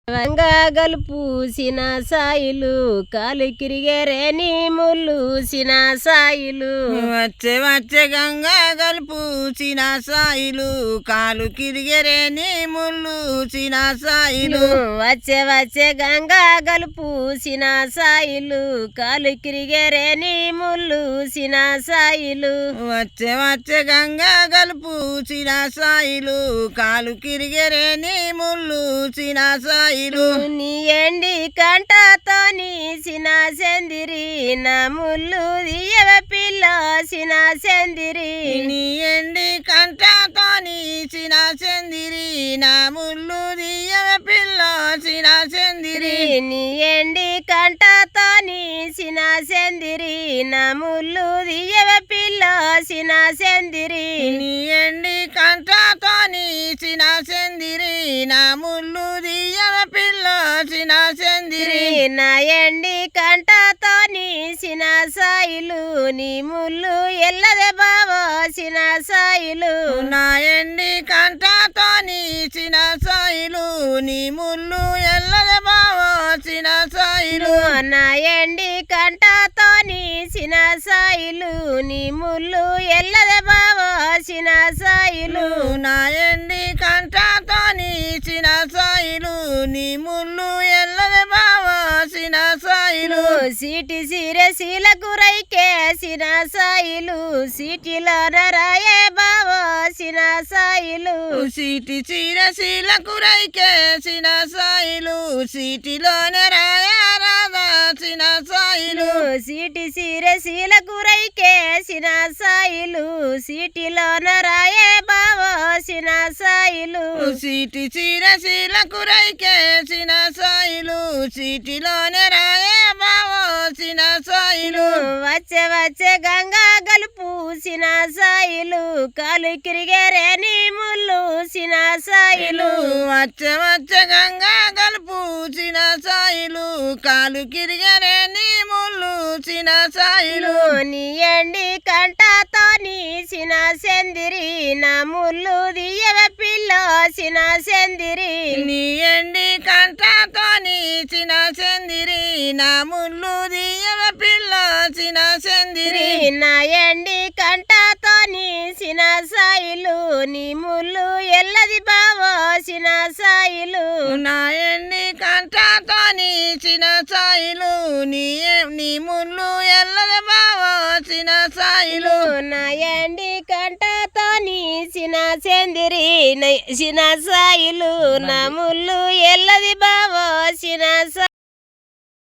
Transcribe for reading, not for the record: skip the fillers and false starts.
వంగగలు పూసిన సాయిలు కాలు కిరిగేరేని ముల్లూసిన సాయిలు వచ్చే వచ్చే గంగలు పూసిన సాయిలు కాలు కిరిగేరేని ముల్లూసిన సాయిలు వచ్చే వచ్చే గంగలు పూసిన సాయిలు కాలు కిరిగేరేని ముల్లూసిన సాయిలు వచ్చే వచ్చే గంగలు పూసిన సాయిలు కాలు కిరిగేరేని ముల్లూసిన సాయిలు నీ ఎండి కంటతో నీసిన సెందిరి నా ముల్లు దియవ పిల్లాసిన సెందిరి నీ ఎండి కంటతో నీసిన సెందిరి నా ముల్లు దియవ పిల్లాసిన సెందిరి నీ ఎండి కంటతో నీసిన సెందిరి నా ముల్లు దియవ పిల్లాసిన సెందిరి నీ ఎండి కంటతో నీసిన సెందిరి నా ముల్లు దియవ పిల్లాసిన సెందిరి నా ఎండి కంటతో నీసిన సాయిలు నీ ముల్లు ఎల్లదే బావాసిన సాయిలు నా ఎండి కంటతో నీసిన సాయిలు నీ ముల్లు ఎల్లదే బావాసిన సాయిలు నా ఎండి కంటతో నీసిన సాయిలు నీ ముల్లు ఎల్లదే బావాసిన సాయిలు నా ఎండి కంటతో నీసిన సాయిలు నీ ముల్లు ఎల్లదే బావాసిన సాయిలు సీటి సీరశీలకు రైకేసిన సాయిలు సీటిలోన రాయే బావాసిన సాయిలు సీటి చీరశీలకు రైకేసిన సాయిలు సీటిలోనే రాయారాసిన సాయిలు సీటి సీరశీలకు రైకేసిన సాయిలు సీటిలోన రాయే బావాసిన సాయిలు సీటి చీరశీలకు రైకేసిన సాయిలు సీటిలోనే రాయే బావాసిన సాయిలు వచ్చే వచ్చే గంగా గలుపూసిన సాయిలు కాలు కిరిగేరేని ముల్లూసిన సాయిలు వచ్చే వచ్చే గంగా గలుపూసిన సాయిలు కాలు కిరిగరేని ముల్లూసిన సాయిలు నీ ఎండి కంటతో నీసిన సెందిరి నా ముల్లు దియవ పిల్లాసిన సెందిరి నీ ఎండి కంటతో నీచిన సెందిరి నా ముల్లు దియవ పిల్లాసిన సెందిరి నా ఎండి కంటతో నీసిన సాయిలు నీ ముల్లు ఎల్లది బావాసిన సాయిలు నా ఎండి కంటతో నీచిన సాయిలు నీ ముల్లు ఎల్లది బావాసిన సాయిలు నా ఎండి కంటతో నీసిన సెందిరి నైసిన సాయిలు నా ముల్లు ఎల్లది